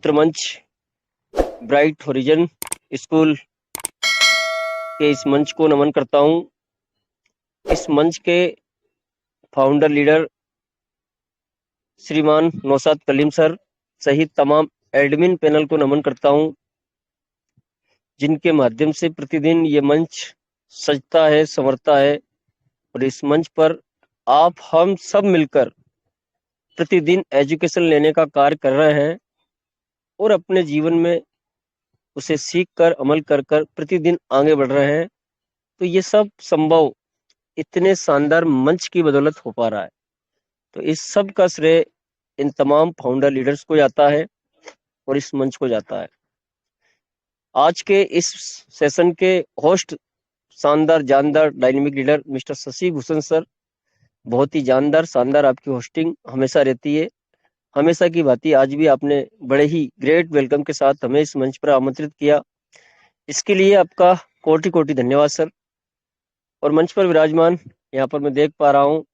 पवित्र मंच bright horizon school के इस मंच को नमन करता हूं। इस मंच के फाउंडर लीडर श्रीमान नौशाद कलीम सर सहित तमाम एडमिन पैनल को नमन करता हूं, जिनके माध्यम से प्रतिदिन ये मंच सजता है, संवरता है। और इस मंच पर आप हम सब मिलकर प्रतिदिन एजुकेशन लेने का कार्य कर रहे हैं और अपने जीवन में उसे सीख कर अमल कर कर प्रतिदिन आगे बढ़ रहे हैं। तो ये सब संभव इतने शानदार मंच की बदौलत हो पा रहा है। तो इस सब का श्रेय इन तमाम फाउंडर लीडर्स को जाता है और इस मंच को जाता है। आज के इस सेशन के होस्ट शानदार जानदार dynamic leader mister Shashi Bhushan sir, बहुत ही जानदार शानदार आपकी होस्टिंग हमेशा रहती है। हमेशा की भांति आज भी आपने बड़े ही ग्रेट वेलकम के साथ हमें इस मंच पर आमंत्रित किया, इसके लिए आपका कोटि कोटि धन्यवाद सर। और मंच पर विराजमान यहाँ पर मैं देख पा रहा हूँ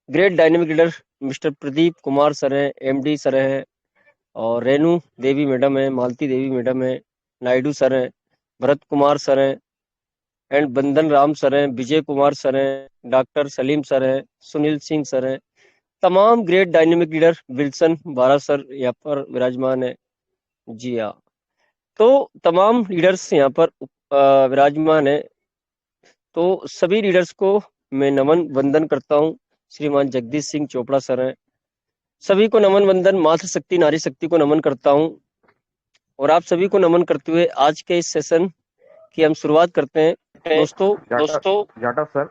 great dynamic leader mister Pradeep Kumar sir हैं, एमडी सर हैं, और रेणु देवी मैडम है, मालती देवी मैडम है, नायडू सर हैं, भरत कुमार सर हैं, एंड बंदन राम सर हैं, विजय कुमार सर हैं, डॉक्टर सलीम सर हैं, सुनील सिंह सर हैं, तमाम ग्रेट डायनेमिक लीडर विल्सन बारा सर यहाँ पर विराजमान है। जी हाँ, तो तमाम लीडर्स यहाँ पर विराजमान है। तो सभी लीडर्स को मैं नमन वंदन करता हूँ। श्रीमान जगदीश सिंह चोपड़ा सर हैं, सभी को नमन वंदन, मातृ शक्ति नारी शक्ति को नमन करता हूँ। और आप सभी को नमन करते हुए आज के इस सेशन की हम शुरुआत करते हैं। दोस्तों जाटा sir,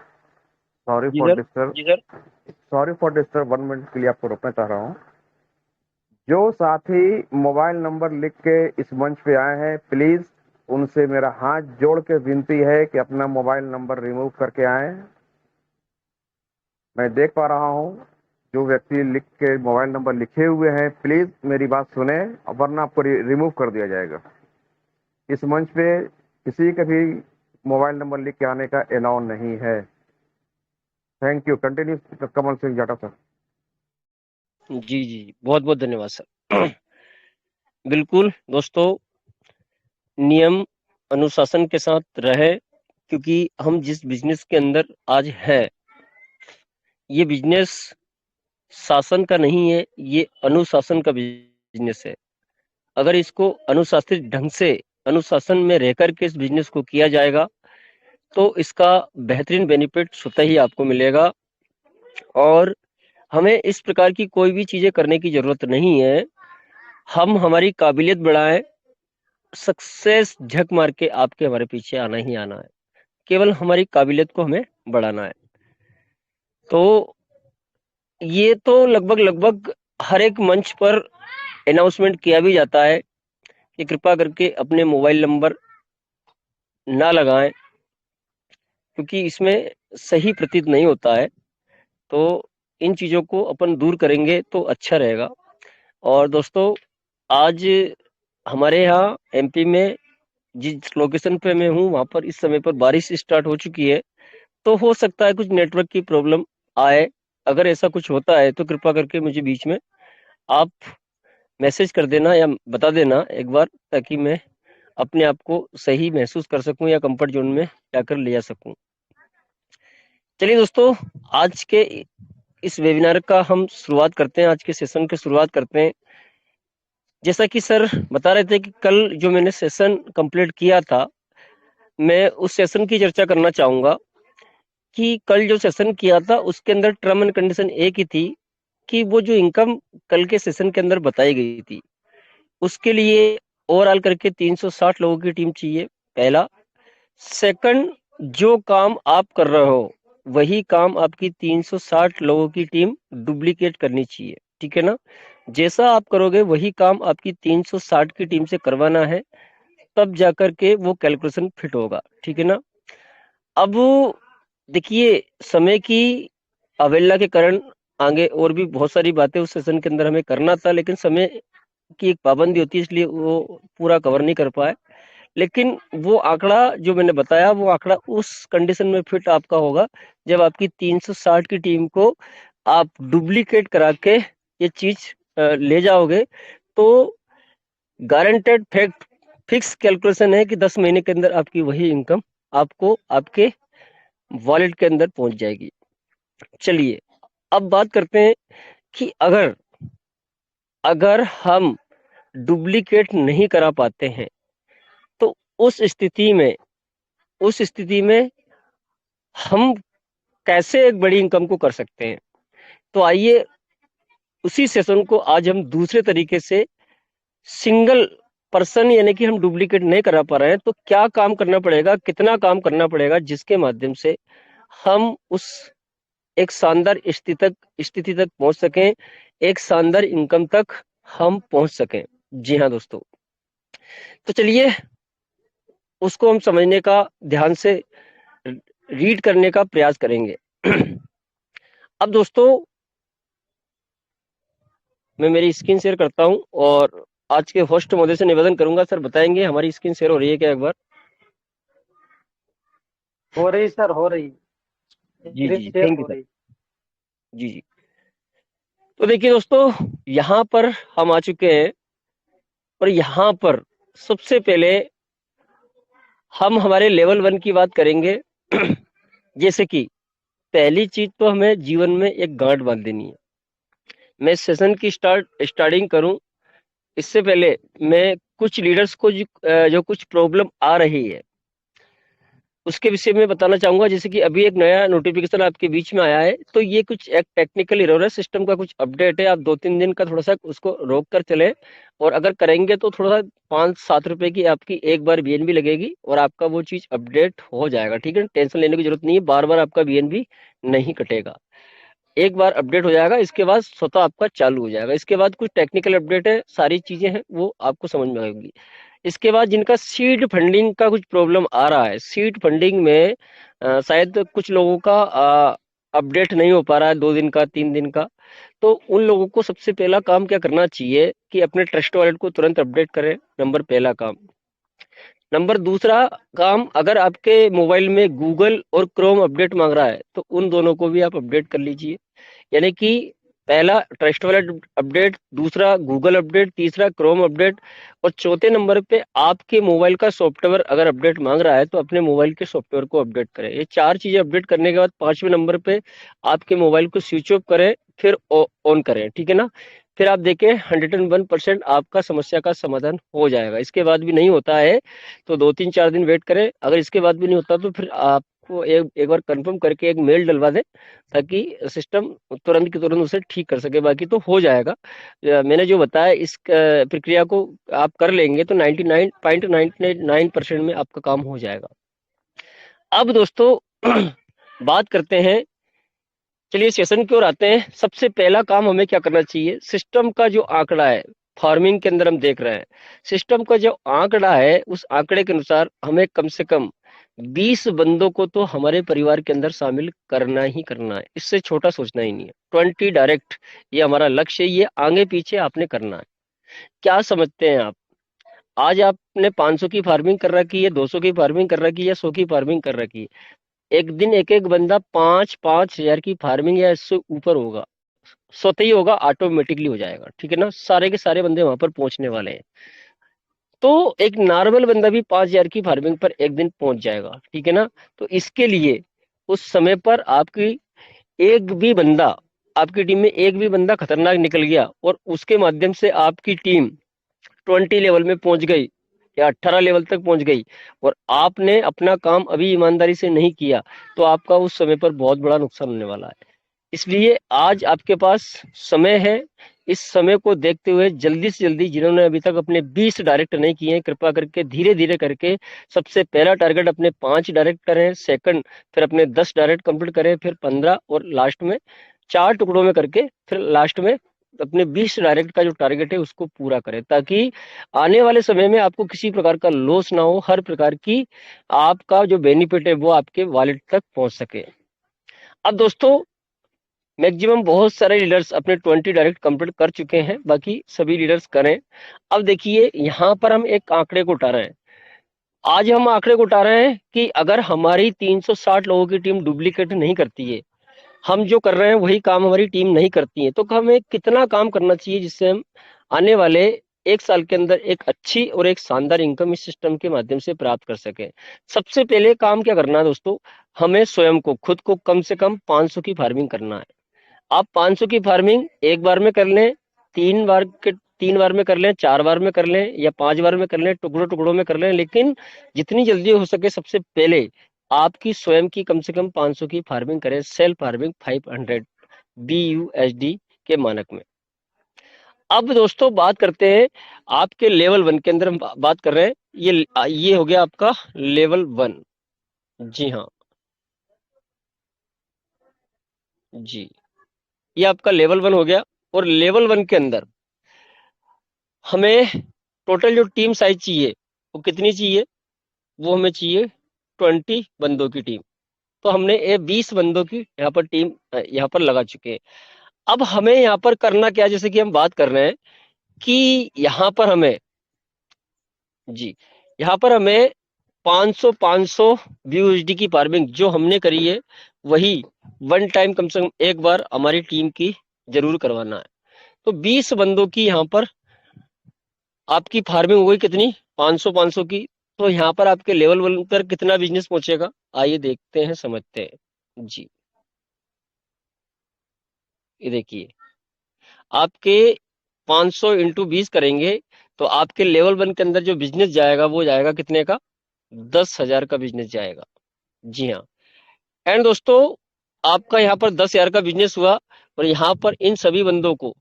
sorry for disturb 1 minute के लिए आपको रोकना चाह रहा हूँ। जो साथी मोबाइल नंबर लिख के इस मंच पे आए हैं, प्लीज उनसे मेरा हाथ जोड़ के विनती है कि अपना मोबाइल नंबर रिमूव करके आए। मैं देख पा रहा हूँ जो व्यक्ति लिख के मोबाइल नंबर लिखे हुए हैं, प्लीज मेरी बात सुने, वरना आपको रिमूव कर दिया जाएगा। इस मंच पे किसी का भी मोबाइल नंबर लिख के आने का अलाउ नहीं है। Thank you. Continue Kamal Singh जाटा सर। जी जी, बहुत बहुत धन्यवाद सर। बिल्कुल दोस्तों, नियम अनुशासन के साथ रहे, क्योंकि हम जिस बिजनेस के अंदर आज है, ये बिजनेस शासन का नहीं है, ये अनुशासन का बिजनेस है। अगर इसको अनुशासित ढंग से अनुशासन में रहकर के इस बिजनेस को किया जाएगा तो इसका बेहतरीन बेनिफिट स्वतः ही आपको मिलेगा। और हमें इस प्रकार की कोई भी चीजें करने की जरूरत नहीं है। हम हमारी काबिलियत बढ़ाएं, सक्सेस झक मार के आपके हमारे पीछे आना ही आना है, केवल हमारी काबिलियत को हमें बढ़ाना है। तो ये तो लगभग हर एक मंच पर अनाउंसमेंट किया भी जाता है कि कृपा करके अपने मोबाइल नंबर ना लगाएं, क्योंकि इसमें सही प्रतीत नहीं होता है। तो इन चीजों को अपन दूर करेंगे तो अच्छा रहेगा। और दोस्तों, आज हमारे यहाँ एमपी में जिस लोकेशन पे मैं हूँ, वहां पर इस समय पर बारिश स्टार्ट हो चुकी है, तो हो सकता है कुछ नेटवर्क की प्रॉब्लम आए। अगर ऐसा कुछ होता है तो कृपा करके मुझे बीच में आप मैसेज कर देना या बता देना एक बार, ताकि मैं अपने आप को सही महसूस कर सकूं या कंफर्ट जोन में जाकर ले जा सकूं। चलिए दोस्तों, आज के इस वेबिनार का हम शुरुआत करते हैं, आज के सेशन की शुरुआत करते हैं। जैसा कि सर बता रहे थे कि कल जो मैंने सेशन कंप्लीट किया था, मैं उस सेशन की चर्चा करना चाहूंगा कि कल जो सेशन किया था उसके अंदर टर्म एंड कंडीशन एक ही थी कि वो जो इनकम कल के सेशन के अंदर बताई गई थी, उसके लिए ओवरऑल करके 360 लोगों की टीम चाहिए, पहला। सेकंड, जो काम आप कर रहे हो वही काम आपकी 360 लोगों की टीम डुप्लीकेट करनी चाहिए, ठीक है ना। जैसा आप करोगे वही काम आपकी 360 की टीम से करवाना है, तब जाकर के वो कैलकुलेशन फिट होगा, ठीक है ना। अब देखिए, समय की अवहेलना के कारण आगे और भी बहुत सारी बातें उस सेशन के अंदर हमें करना था, लेकिन समय की एक पाबंदी होती है, इसलिए वो पूरा कवर नहीं कर पाए। लेकिन वो आंकड़ा जो मैंने बताया, वो आंकड़ा उस कंडीशन में फिट आपका होगा जब आपकी 360 की टीम को आप डुप्लीकेट करा के ये चीज ले जाओगे, तो गारंटेड फैक्ट फिक्स कैलकुलेशन है कि 10 महीने के अंदर आपकी वही इनकम आपको आपके वॉलेट के अंदर पहुंच जाएगी। चलिए अब बात करते हैं कि अगर हम डुप्लीकेट नहीं करा पाते हैं तो उस स्थिति में हम कैसे एक बड़ी इनकम को कर सकते हैं। तो आइए उसी सेशन को आज हम दूसरे तरीके से सिंगल पर्सन यानी कि हम डुप्लीकेट नहीं करा पा रहे हैं तो क्या काम करना पड़ेगा, कितना काम करना पड़ेगा जिसके माध्यम से हम उस एक शानदार स्थिति तक पहुंच सकें, एक शानदार इनकम तक हम पहुंच सकें। जी हाँ दोस्तों, तो चलिए उसको हम समझने का, ध्यान से रीड करने का प्रयास करेंगे। अब दोस्तों मैं मेरी स्क्रीन शेयर करता हूं और आज के होस्ट महोदय से निवेदन करूंगा, सर बताएंगे हमारी स्क्रीन शेयर हो रही है क्या? एक बार हो रही सर, हो रही। जी जी, थैंक यू सर। जी जी, तो देखिए दोस्तों यहाँ पर हम आ चुके हैं और यहाँ पर सबसे पहले हम हमारे लेवल 1 की बात करेंगे। जैसे कि पहली चीज तो हमें जीवन में एक गांठ बांध देनी है। मैं सेशन की स्टार्टिंग करूं इससे पहले मैं कुछ लीडर्स को जो कुछ प्रॉब्लम आ रही है उसके विषय में बताना चाहूंगा। जैसे कि अभी एक नया नोटिफिकेशन आपके बीच में आया है, तो ये कुछ एक टेक्निकल एरर है, सिस्टम का कुछ अपडेट है। आप 2-3 दिन का थोड़ा सा उसको रोक कर चले और अगर करेंगे तो थोड़ा सा 5-7 रुपए की आपकी एक बार बीएनबी लगेगी और आपका वो चीज अपडेट हो जाएगा। ठीक है, टेंशन लेने की जरूरत नहीं है, बार बार आपका बीएनबी नहीं कटेगा, एक बार अपडेट हो जाएगा, इसके बाद स्वतः आपका चालू हो जाएगा। इसके बाद कुछ टेक्निकल अपडेट है, सारी चीजें हैं वो आपको समझ में आएगी। इसके बाद जिनका सीड फंडिंग का कुछ प्रॉब्लम आ रहा है, सीड फंडिंग में शायद कुछ लोगों का अपडेट नहीं हो पा रहा है 2 दिन का 3 दिन का, तो उन लोगों को सबसे पहला काम क्या करना चाहिए कि अपने ट्रस्ट वॉलेट को तुरंत अपडेट करें, नंबर पहला काम। नंबर दूसरा काम, अगर आपके मोबाइल में गूगल और क्रोम अपडेट मांग रहा है तो उन दोनों को भी आप अपडेट कर लीजिए। यानी कि पहला ट्रस्ट वॉलेट अपडेट, दूसरा गूगल अपडेट, तीसरा क्रोम अपडेट और चौथे नंबर पे आपके मोबाइल का सॉफ्टवेयर अगर अपडेट मांग रहा है तो अपने मोबाइल के सॉफ्टवेयर को अपडेट करें। ये 4 चीजें अपडेट करने के बाद 5वें नंबर पे आपके मोबाइल को स्विच ऑफ करें, फिर ऑन करें। ठीक है ना, फिर आप देखें 101% आपका समस्या का समाधान हो जाएगा। इसके बाद भी नहीं होता है तो 2-3-4 दिन वेट करें। अगर इसके बाद भी नहीं होता तो फिर आपको एक बार कंफर्म करके एक मेल डलवा दें ताकि सिस्टम तुरंत की तुरंत उसे ठीक कर सके, बाकी तो हो जाएगा। मैंने जो बताया इस प्रक्रिया को आप कर लेंगे तो 99.99% में आपका काम हो जाएगा। अब दोस्तों बात करते हैं, चलिए सेशन की ओर आते हैं। सबसे पहला काम हमें क्या करना चाहिए, सिस्टम का जो आंकड़ा है, फार्मिंग के अंदर हम देख रहे हैं सिस्टम का जो आंकड़ा है, उस आंकड़े के अनुसार हमें कम से कम 20 बंदों को तो हमारे परिवार के अंदर शामिल करना ही करना है, इससे छोटा सोचना ही नहीं है। 20 डायरेक्ट ये हमारा लक्ष्य है, ये आगे पीछे आपने करना है। क्या समझते हैं आप, आज आपने 500 की फार्मिंग कर रखी है, 200 की फार्मिंग कर रखी है या 100 की फार्मिंग कर रखी है, एक दिन एक एक बंदा 5-5 हजार की फार्मिंग या इससे ऊपर होगा, स्वतः ही होगा, ऑटोमेटिकली हो जाएगा। ठीक है ना, सारे के सारे बंदे वहां पर पहुंचने वाले हैं। तो एक नॉर्मल बंदा भी 5,000 की फार्मिंग पर एक दिन पहुंच जाएगा। ठीक है ना, तो इसके लिए उस समय पर आपकी एक भी बंदा, आपकी टीम में एक भी बंदा खतरनाक निकल गया और उसके माध्यम से आपकी टीम 20 लेवल में पहुंच गई या 18 लेवल तक पहुंच गई और आपने अपना काम अभी ईमानदारी से नहीं किया तो आपका उस समय पर बहुत बड़ा नुकसान होने वाला है। इसलिए आज आपके पास समय है, इस समय को देखते हुए जल्दी से जल्दी, जिन्होंने अभी तक अपने 20 डायरेक्ट नहीं किए हैं, कृपा करके धीरे धीरे करके सबसे पहला टारगेट अपने 5 डायरेक्ट करें, सेकंड फिर अपने 10 डायरेक्ट कंप्लीट करें, फिर 15 और लास्ट में 4 टुकड़ों में करके फिर लास्ट में अपने 20 डायरेक्ट का जो टारगेट है उसको पूरा करें, ताकि आने वाले समय में आपको किसी प्रकार का लॉस ना हो, हर प्रकार की आपका जो बेनिफिट है वो आपके वॉलेट तक पहुंच सके। अब दोस्तों मैक्सिमम बहुत सारे लीडर्स अपने 20 डायरेक्ट कंप्लीट कर चुके हैं, बाकी सभी लीडर्स करें। अब देखिए यहाँ पर हम एक आंकड़े को उठा रहे हैं, आज हम आंकड़े को उठा रहे हैं कि अगर हमारी 360 लोगों की टीम डुप्लीकेट नहीं करती है, हम जो कर रहे हैं वही काम हमारी टीम नहीं करती है, तो हमें कितना काम करना चाहिए जिससे हम आने वाले 1 साल के अंदर एक अच्छी और एक शानदार इनकम इस सिस्टम के माध्यम से प्राप्त कर सके। सबसे पहले काम क्या करना है दोस्तों, हमें स्वयं को खुद को कम से कम 500 की फार्मिंग करना है। आप 500 की फार्मिंग एक बार में कर लें, 3 बार में कर लें, 4 बार में कर लें या 5 बार में कर लें, टुकड़ों टुकड़ों में कर लें, लेकिन जितनी जल्दी हो सके सबसे पहले आपकी स्वयं की कम से कम 500 की फार्मिंग करें, सेल्फ फार्मिंग 500 BUSD के मानक में। अब दोस्तों बात करते हैं आपके लेवल 1 के अंदर, हम बात कर रहे हैं, ये हो गया आपका लेवल 1। जी हाँ जी, ये आपका लेवल 1 हो गया। और लेवल 1 के अंदर हमें टोटल जो टीम साइज चाहिए वो कितनी चाहिए, वो हमें चाहिए 20 बंदों की टीम। तो हमने ये 20 बंदों की यहाँ पर टीम यहाँ पर लगा चुके हैं। अब हमें यहाँ पर करना क्या है, जैसे कि हम बात कर रहे हैं कि यहाँ पर हमें जी यहाँ पर हमें 500 BUSD की फार्मिंग जो हमने करी है वही वन टाइम कम से कम एक बार हमारी टीम की जरूर करवाना है। तो 20 बंदों की यहाँ पर आपकी फार्मिंग हो गई कितनी, 500 की। तो यहाँ पर आपके लेवल 1 पर कितना बिजनेस पहुंचेगा, आइए देखते हैं, समझते हैं जी। ये देखिए, आपके 500 इंटू 20 करेंगे तो आपके लेवल 1 के अंदर जो बिजनेस जाएगा वो जाएगा कितने का, 10,000 का बिजनेस जाएगा। जी हाँ। एंड दोस्तों आपका यहाँ पर 10,000 का बिजनेस हुआ और यहाँ पर इन सभी बंदों को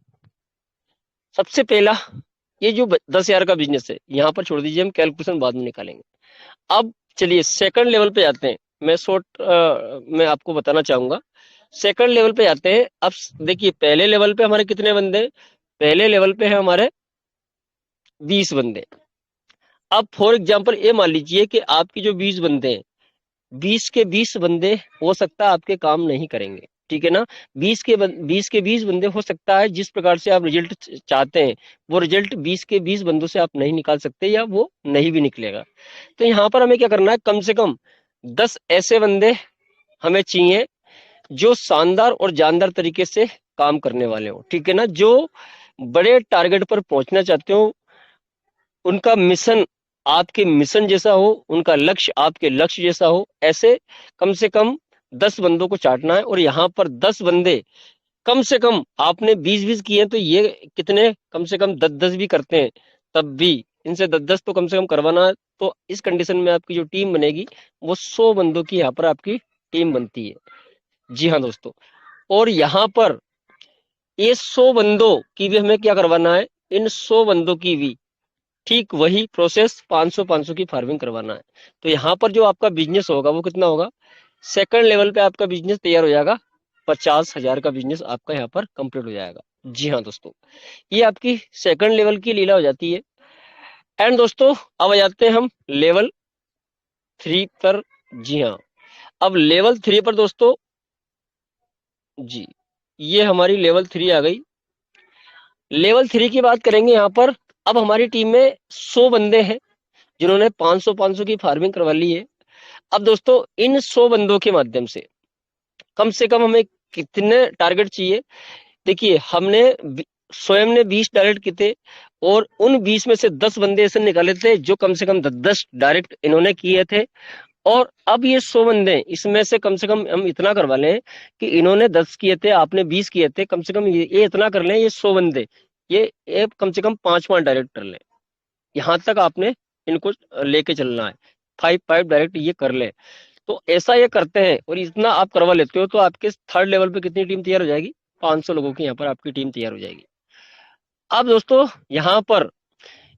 सबसे पहला ये जो 10,000 का बिजनेस है यहाँ पर छोड़ दीजिए, हम कैलकुलेशन बाद में निकालेंगे। अब चलिए सेकंड लेवल पे आते हैं। मैं शॉर्ट में आपको बताना चाहूंगा, सेकंड लेवल पे आते हैं। अब देखिए पहले लेवल पे हमारे कितने बंदे हैं, पहले लेवल पे है हमारे 20 बंदे। अब फॉर एग्जांपल ये मान लीजिए कि आपकी जो 20 बंदे हैं, 20 के 20 बंदे हो सकता है आपके काम नहीं करेंगे, ठीक है ना। 20 के 20 बंदे हो सकता है जिस प्रकार से आप रिजल्ट चाहते हैं वो रिजल्ट 20 के 20 बंदों से आप नहीं निकाल सकते या वो नहीं भी निकलेगा। तो यहाँ पर हमें क्या करना है, कम से कम 10 ऐसे बंदे हमें चाहिए जो शानदार और जानदार तरीके से काम करने वाले हो, ठीक है ना, जो बड़े टारगेट पर पहुंचना चाहते हो, उनका मिशन आपके मिशन जैसा हो, उनका लक्ष्य आपके लक्ष्य जैसा हो। ऐसे कम से कम 10 बंदों को चाटना है। और यहाँ पर 10 बंदे कम से कम आपने 20-20 किए हैं तो ये कितने, कम से कम 10-10 भी करते हैं तब भी इनसे 10-10 तो कम से कम करवाना है। तो इस कंडीशन में आपकी जो टीम बनेगी वो 100 बंदों की यहाँ पर आपकी टीम बनती है। जी हाँ दोस्तों, और यहाँ पर ये 100 बंदों की भी हमें क्या करवाना है, इन 100 बंदों की भी ठीक वही प्रोसेस 500 की फार्मिंग करवाना है। तो यहाँ पर जो आपका बिजनेस होगा वो कितना होगा, सेकंड लेवल पे आपका बिजनेस तैयार हो जाएगा, 50,000 का बिजनेस आपका यहाँ पर कंप्लीट हो जाएगा। जी हाँ दोस्तों, ये आपकी सेकंड लेवल की लीला हो जाती है। एंड दोस्तों अब आ जाते हैं हम लेवल 3 पर। जी हाँ, अब लेवल 3 पर दोस्तों जी, ये हमारी लेवल 3 आ गई। लेवल 3 की बात करेंगे यहाँ पर। अब हमारी टीम में 100 बंदे हैं जिन्होंने 500 की फार्मिंग करवा ली है। अब दोस्तों इन 100 बंदों के माध्यम से कम हमें कितने टारगेट चाहिए, देखिए हमने स्वयं ने 20 डायरेक्ट किए थे और उन 20 में से 10 बंदे ऐसे निकाले थे जो कम से कम 10 डायरेक्ट इन्होंने किए थे। और अब ये 100 बंदे, इसमें से कम हम इतना करवा लें कि इन्होंने 10 किए थे, आपने 20 किए थे, कम से कम ये इतना कर लें, ये 100 बंदे ये कम से कम 5 डायरेक्ट कर लें। यहाँ तक आपने इनको लेके चलना है, 5 डायरेक्ट ये कर ले। तो ऐसा ये करते हैं और इतना आप करवा लेते हो तो आपके थर्ड लेवल पे कितनी टीम तैयार हो जाएगी, 500 लोगों की यहाँ पर आपकी टीम तैयार हो जाएगी। अब दोस्तों यहाँ पर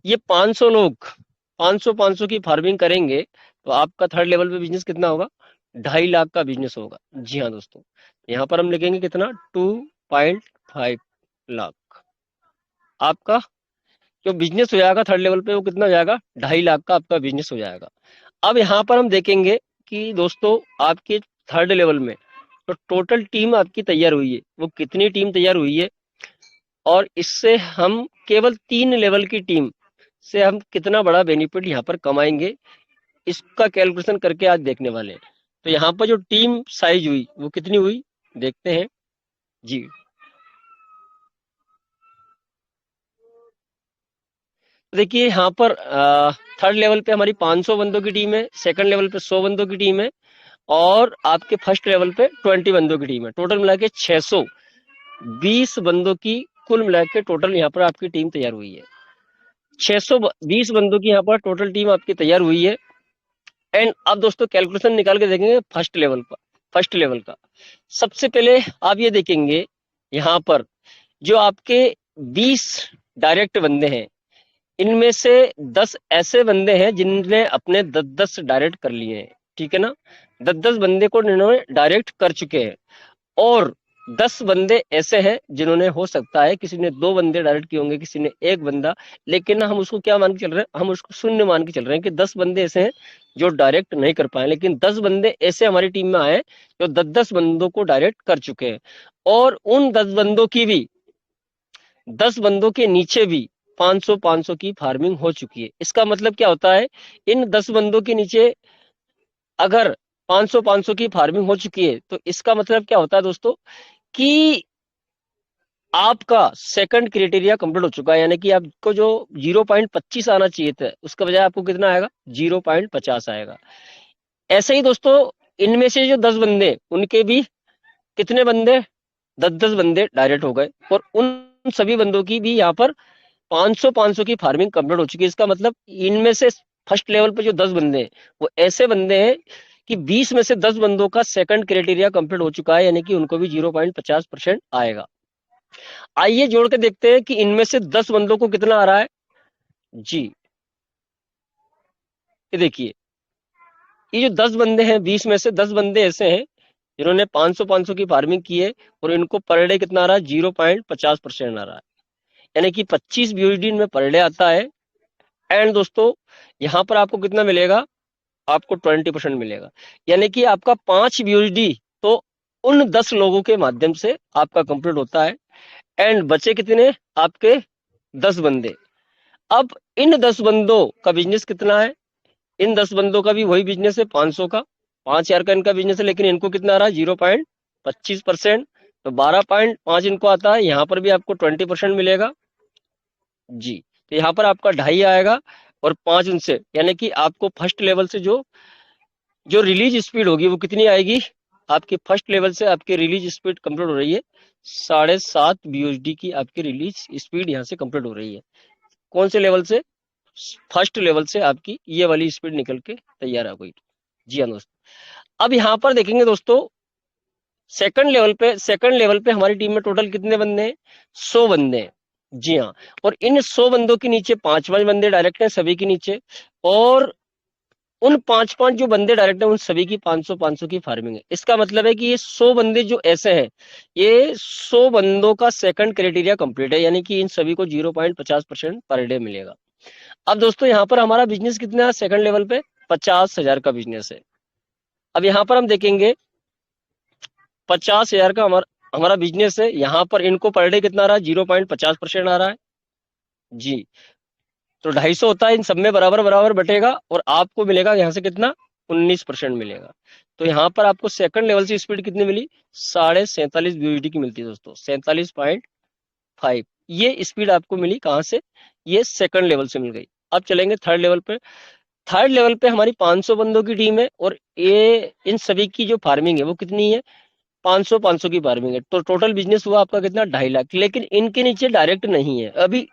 ये 500 लोग 500 की फार्मिंग करेंगे तो आपका थर्ड लेवल पे बिजनेस कितना होगा, 2.5 लाख का बिजनेस होगा। जी हाँ दोस्तों, यहाँ पर हम लिखेंगे कितना, 2.5 लाख। आपका जो बिजनेस हो जाएगा थर्ड लेवल पे वो कितना हो जाएगा, 2.5 लाख का आपका बिजनेस हो जाएगा। अब यहाँ पर हम देखेंगे कि दोस्तों आपके थर्ड लेवल में तो टोटल टीम आपकी तैयार हुई है, वो कितनी टीम तैयार हुई है, और इससे हम केवल 3 लेवल की टीम से हम कितना बड़ा बेनिफिट यहाँ पर कमाएंगे, इसका कैलकुलेशन करके आज देखने वाले हैं। तो यहाँ पर जो टीम साइज हुई वो कितनी हुई, देखते हैं जी। देखिए यहाँ पर थर्ड लेवल पे हमारी 500 बंदों की टीम है, सेकंड लेवल पे 100 बंदों की टीम है, और आपके फर्स्ट लेवल पे 20 बंदों की टीम है। टोटल मिला के 620 बंदों की कुल मिला के टोटल यहाँ पर आपकी टीम तैयार हुई है। 620 बंदों की यहाँ पर टोटल टीम आपकी तैयार हुई है। एंड अब दोस्तों कैलकुलेशन निकाल के देखेंगे फर्स्ट लेवल पर, फर्स्ट लेवल का। सबसे पहले आप ये देखेंगे यहाँ पर जो आपके 20 डायरेक्ट बंदे हैं, इनमें से 10 ऐसे बंदे हैं जिनने अपने 10-10 डायरेक्ट कर लिए हैं, ठीक है ना। 10-10 बंदे को इन्होंने डायरेक्ट कर चुके हैं, और 10 बंदे ऐसे हैं जिन्होंने, हो सकता है किसी ने 2 बंदे डायरेक्ट किए होंगे, किसी ने 1 बंदा, लेकिन हम उसको क्या मान के चल रहे हैं, हम उसको शून्य मान के चल रहे हैं कि 10 बंदे ऐसे हैं जो डायरेक्ट नहीं कर पाए, लेकिन 10 बंदे ऐसे हमारी टीम में आए जो 10-10 बंदों को डायरेक्ट कर चुके हैं। और उन 10 बंदों की भी, 10 बंदों के नीचे भी 500-500 की फार्मिंग हो चुकी है। इसका मतलब क्या होता है, इन 10 बंदों के नीचे अगर 500-500 की फार्मिंग हो चुकी है, तो इसका मतलब क्या होता है दोस्तों कि आपका सेकंड क्राइटेरिया कंप्लीट हो चुका है, यानी कि आपको जो 0.25 आना चाहिए था, उसका बजाय आपको कितना आएगा, 0.50 आएगा। ऐसे ही दोस्तों इनमें से जो 10 बंदे, उनके भी कितने बंदे, 10-10 बंदे डायरेक्ट हो गए, और उन सभी बंदों की भी यहाँ पर 500-500 की फार्मिंग कंप्लीट हो चुकी है। इसका मतलब इनमें से फर्स्ट लेवल पे जो 10 बंदे हैं, वो ऐसे बंदे हैं कि 20 में से 10 बंदों का सेकंड क्राइटेरिया कंप्लीट हो चुका है, यानी कि उनको भी 0.50% आएगा। आइए जोड़ के देखते हैं कि इनमें से 10 बंदों को कितना आ रहा है जी। ये देखिए, ये जो 10 बंदे हैं, 20 में से 10 बंदे ऐसे हैं जिन्होंने 500-500 की फार्मिंग की है, और इनको पर डे कितना आ रहा है, 0.50% आ रहा है, यानी कि 25 BUSD में पर डे आता है। एंड दोस्तों यहाँ पर आपको कितना मिलेगा, आपको 20% मिलेगा, यानी कि आपका 5 BUSD तो उन 10 लोगों के माध्यम से आपका कंप्लीट होता है। एंड बचे कितने, आपके 10 बंदे। अब इन 10 बंदों का बिजनेस कितना है, इन 10 बंदों का भी वही बिजनेस है, 500 का, 5,000 का इनका बिजनेस है, लेकिन इनको कितना आ रहा है, 0.25%। तो 12.5 इनको आता है, यहाँ पर भी आपको 20% मिलेगा जी। तो यहाँ पर आपका 2.5 आएगा, और 5 उनसे, यानी कि आपको फर्स्ट लेवल से जो जो रिलीज स्पीड होगी वो कितनी आएगी, आपकी फर्स्ट लेवल से आपकी रिलीज स्पीड कंप्लीट हो रही है 7.5 BUSD की, आपकी रिलीज स्पीड यहाँ से कंप्लीट हो रही है। कौन से लेवल से, फर्स्ट लेवल से आपकी ये वाली स्पीड निकल के तैयार हो गई। जी हाँ दोस्तों, अब यहाँ पर देखेंगे दोस्तों सेकंड लेवल पे हमारी टीम में टोटल कितने बंदे हैं, 100 बंदे हैं। जी हाँ, और इन 100 बंदों के नीचे 5-5 बंदे डायरेक्ट हैं सभी के नीचे, और उन 5-5 जो बंदे डायरेक्ट हैं उन सभी की 500-500 की फार्मिंग है। इसका मतलब है कि ये 100 बंदे जो ऐसे हैं, ये 100 बंदों का सेकंड क्राइटेरिया कंप्लीट है, यानी कि इन सभी को 0.50% पर डे मिलेगा। अब दोस्तों यहाँ पर हमारा बिजनेस कितना है, सेकंड लेवल पे 50,000 का बिजनेस है। अब यहाँ पर हम देखेंगे 50,000 का हमारा हमारा बिजनेस है, यहाँ पर इनको पर डे कितना आ रहा है, 0.50% आ रहा है जी। तो 250 होता है, इन सब में बराबर बराबर बटेगा, और आपको मिलेगा यहाँ से कितना, 19% मिलेगा। तो यहाँ पर आपको सेकंड लेवल से स्पीड कितनी मिली, 47.5 BUSD की मिलती है दोस्तों, 47.5। ये स्पीड आपको मिली कहाँ से, ये सेकंड लेवल से मिल गई। अब चलेंगे थर्ड लेवल पे। थर्ड लेवल पे हमारी 500 बंदों की टीम है, और ये इन सभी की जो फार्मिंग है वो कितनी है, 500-500 की फार्मिंग है। तो टोटल बिजनेस हुआ आपका कितना, 2.5 लाख। लेकिन इनके नीचे डायरेक्ट नहीं है अभी,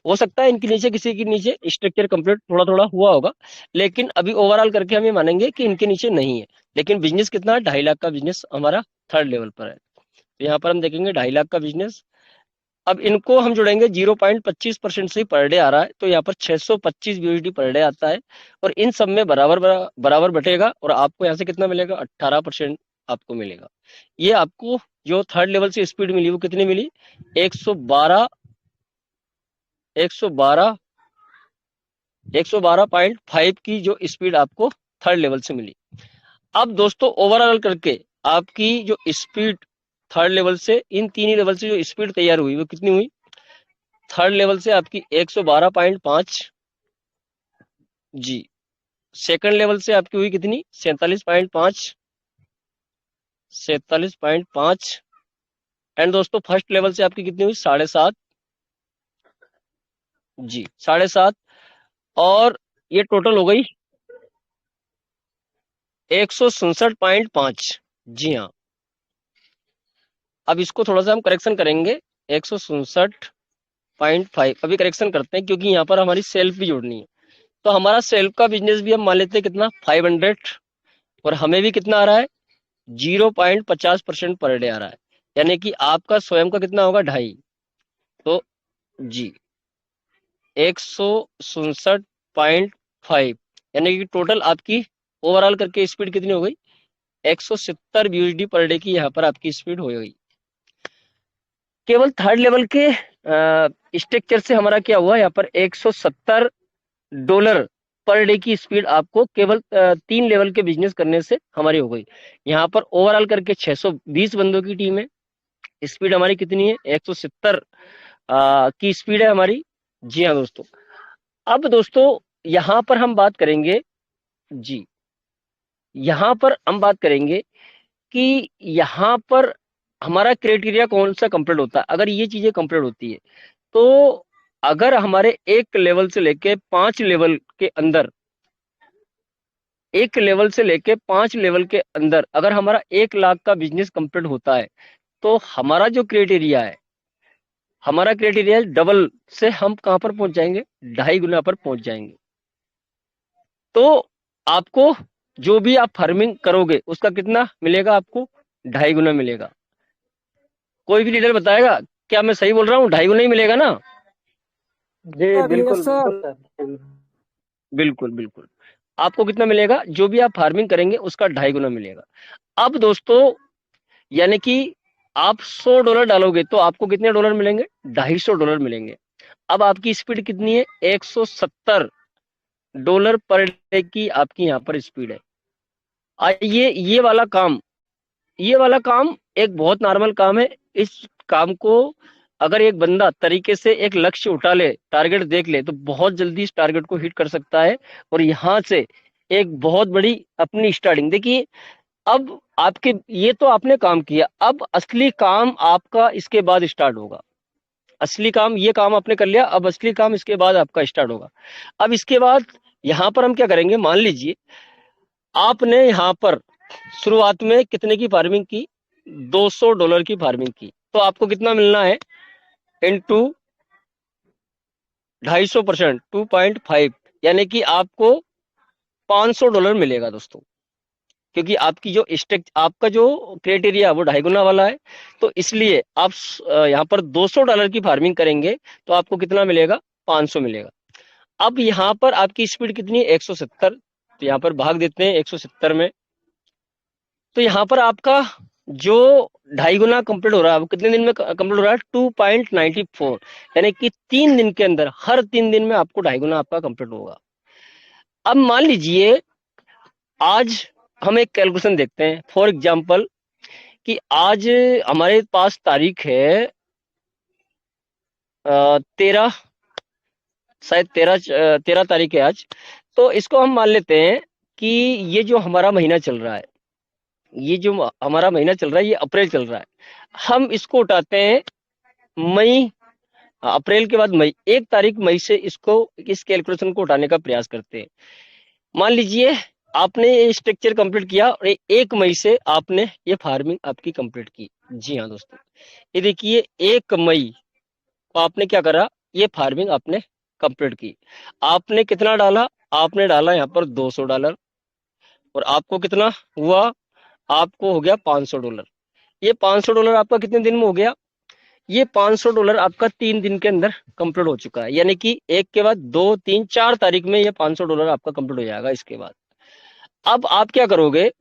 हो सकता है इनके नीचे किसी के नीचे स्ट्रक्चर कंप्लीट थोड़ा थोड़ा हुआ होगा, लेकिन अभी ओवरऑल करके हम ये मानेंगे कि इनके नीचे नहीं है। लेकिन बिजनेस कितना है, 2.5 लाख का बिजनेस हमारा थर्ड लेवल पर है। तो यहाँ पर हम देखेंगे 2.5 लाख का बिजनेस। अब इनको हम जुड़ेंगे, 0.25% से ही पर डे आ रहा है, तो यहाँ पर 625 BUSD पर डे आता है, और इन सब में बराबर बराबर बटेगा, और आपको यहाँ से कितना मिलेगा, 18% आपको मिलेगा। ये आपको जो थर्ड लेवल से स्पीड मिली वो कितनी मिली, 112 112 112.5 की जो स्पीड आपको थर्ड लेवल से मिली। अब दोस्तों ओवरऑल करके आपकी जो स्पीड थर्ड लेवल से, इन तीन ही लेवल से जो स्पीड तैयार हुई वो कितनी हुई, थर्ड लेवल से आपकी 112.5 जी, सेकंड लेवल से आपकी हुई कितनी, 47.5, 47.5। एंड दोस्तों फर्स्ट लेवल से आपकी कितनी हुई, 7.5 जी 7.5, और ये टोटल हो गई 167.5। जी हाँ, अब इसको थोड़ा सा हम करेक्शन करेंगे। 167.5 अभी करेक्शन करते हैं, क्योंकि यहाँ पर हमारी सेल्फ भी जोड़नी है। तो हमारा सेल्फ का बिजनेस भी हम मान लेते हैं कितना, 500, और हमें भी कितना आ रहा है, 0.50% पर डे आ रहा है, यानी कि आपका स्वयं का कितना होगा, 2.5। तो जी 167.5, यानी कि टोटल आपकी ओवरऑल करके स्पीड कितनी हो गई, 170 BUSD पर डे की यहाँ पर आपकी स्पीड हो गई। केवल थर्ड लेवल के स्ट्रक्चर से हमारा क्या हुआ, यहाँ पर $170 पर डे की स्पीड आपको केवल 3 लेवल के बिजनेस करने से हमारी हो गई। यहाँ पर ओवरऑल करके 620 बंदों की टीम है, स्पीड हमारी कितनी है, 170 की स्पीड है हमारी। जी हाँ दोस्तों, अब दोस्तों यहाँ पर हम बात करेंगे, जी यहाँ पर हम बात करेंगे कि यहाँ पर हमारा क्राइटेरिया कौन सा कंप्लीट होता है। अगर ये चीजें कंप्लीट होती है, तो अगर हमारे एक लेवल से लेके 5 लेवल के अंदर, एक लेवल से लेके 5 लेवल के अंदर अगर हमारा 1 लाख का बिजनेस कंप्लीट होता है, तो हमारा जो क्राइटेरिया है, हमारा क्राइटेरिया डबल से हम कहां पर पहुंच जाएंगे, 2.5 गुना पर पहुंच जाएंगे। तो आपको जो भी आप फार्मिंग करोगे उसका कितना मिलेगा, आपको 2.5 गुना मिलेगा। कोई भी लीडर बताएगा, क्या मैं सही बोल रहा हूँ, 2.5 गुना ही मिलेगा ना? जी बिल्कुल सर। बिल्कुल बिल्कुल, आपको कितना मिलेगा, जो भी आप फार्मिंग करेंगे उसका 2.5 गुना मिलेगा। अब दोस्तों, यानी कि आप $100 डालोगे तो आपको कितने डॉलर मिलेंगे, $250 मिलेंगे। अब आपकी स्पीड कितनी है, $170 पर डे की आपकी यहाँ पर स्पीड है। ये वाला काम, ये वाला काम एक बहुत नॉर्मल काम है। इस काम को अगर एक बंदा तरीके से एक लक्ष्य उठा ले, टारगेट देख ले, तो बहुत जल्दी इस टारगेट को हिट कर सकता है, और यहाँ से एक बहुत बड़ी अपनी स्टार्टिंग देखिए। अब आपके, ये तो आपने काम किया, अब असली काम आपका इसके बाद स्टार्ट होगा। असली काम, ये काम आपने कर लिया, अब असली काम इसके बाद आपका स्टार्ट होगा। अब इसके बाद यहाँ पर हम क्या करेंगे, मान लीजिए आपने यहाँ पर शुरुआत में कितने की फार्मिंग की, $200 की फार्मिंग की, तो आपको कितना मिलना है, इनटू 250%, 2.5, यानी कि आपको $500 मिलेगा दोस्तों। क्योंकि आपकी जो स्टेक, आपका जो क्राइटेरिया वो 2.5 गुना वाला है, तो इसलिए आप यहाँ पर $200 की फार्मिंग करेंगे तो आपको कितना मिलेगा, 500 मिलेगा। अब यहाँ पर आपकी स्पीड कितनी है, 170, तो यहाँ पर भाग देते हैं 170 में, तो यहाँ पर आपका जो 2.5 गुना कंप्लीट हो रहा है, वो कितने दिन में कंप्लीट हो रहा है, 2.94, यानी कि 3 दिन के अंदर, हर 3 दिन में आपको 2.5 गुना आपका कंप्लीट होगा। अब मान लीजिए आज हम एक कैलकुलेशन देखते हैं, फॉर एग्जाम्पल कि आज हमारे पास तारीख है 13, शायद 13 तारीख है आज। तो इसको हम मान लेते हैं कि ये जो हमारा महीना चल रहा है, ये जो हमारा महीना चल रहा है, ये अप्रैल चल रहा है। हम इसको उठाते हैं मई, अप्रैल के बाद मई, 1 तारीख मई से इसको, इस कैलकुलेशन को उठाने का प्रयास करते हैं। मान लीजिए आपने ये स्ट्रक्चर कंप्लीट किया और 1 मई से आपने ये फार्मिंग आपकी कंप्लीट की। जी हाँ दोस्तों, ये देखिए 1 मई को आपने क्या करा, ये फार्मिंग आपने कंप्लीट की। आपने कितना डाला, आपने डाला यहाँ पर $200, और आपको कितना हुआ, आपको हो गया $500। ये $500 आपका कितने दिन में हो गया, ये $500 आपका 3 दिन के अंदर कंप्लीट हो चुका है, यानी कि 1 के बाद 2, 3, 4 तारीख में ये $500 आपका कंप्लीट हो जाएगा। इसके बाद अब आप क्या करोगे,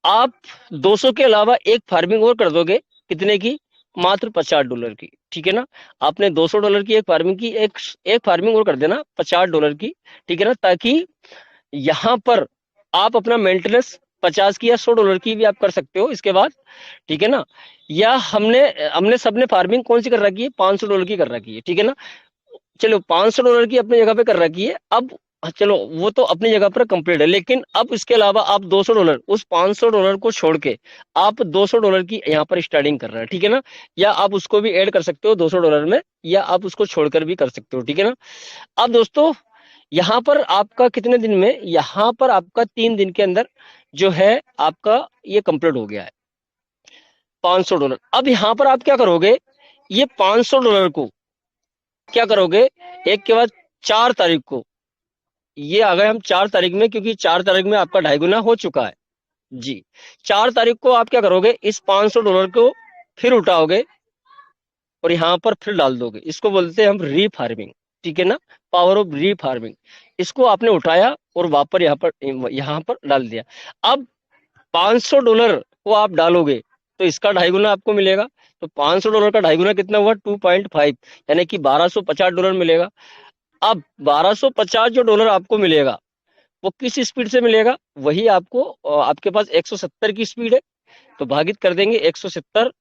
आप 200 के अलावा एक फार्मिंग और कर दोगे, कितने की, मात्र $50 की, ठीक है ना। आपने $200 की एक फार्मिंग की, एक फार्मिंग और कर देना $50 की, ठीक है ना, ताकि यहाँ पर आप अपना मेंटेनेंस 50 की या $100 की भी आप कर सकते हो इसके बाद, ठीक है ना। या हमने हमने सबने फार्मिंग कौन सी कर रखी है, $500 की कर रखी है, ठीक है ना। चलो $500 की अपनी जगह पे कर रखी है। अब हाँ, चलो वो तो अपनी जगह पर कंप्लीट है, लेकिन अब इसके अलावा आप $200 उस $500 को छोड़ के आप $200 की यहाँ पर स्टार्टिंग कर रहे हैं, ठीक है ना। या आप उसको भी ऐड कर सकते हो $200 में, या आप उसको छोड़कर भी कर सकते हो, ठीक है ना। अब दोस्तों यहाँ पर आपका कितने दिन में, यहाँ पर आपका 3 दिन के अंदर जो है आपका ये कंप्लीट हो गया है $500। अब यहाँ पर आप क्या करोगे, ये $500 को क्या करोगे, एक के बाद 4 तारीख को, ये आ गए हम 4 तारीख में, क्योंकि 4 तारीख में आपका 2.5 गुना हो चुका है जी। 4 तारीख को आप क्या करोगे, इस $500 को फिर उठाओगे और यहाँ पर फिर डाल दोगे। इसको बोलते हैं हम रीफार्मिंग, ठीक है ना, पावर ऑफ रीफार्मिंग। इसको आपने उठाया और वापस यहाँ पर डाल दिया। अब $500 को आप डालोगे तो इसका 2.5 गुना आपको मिलेगा। तो $500 का 2.5 गुना कितना हुआ, 2.5, यानी कि $1250 मिलेगा। अब $1250 जो डॉलर आपको मिलेगा वो किस स्पीड से मिलेगा, वही आपको आपके पास 170 की स्पीड है, तो भागित कर देंगे 170,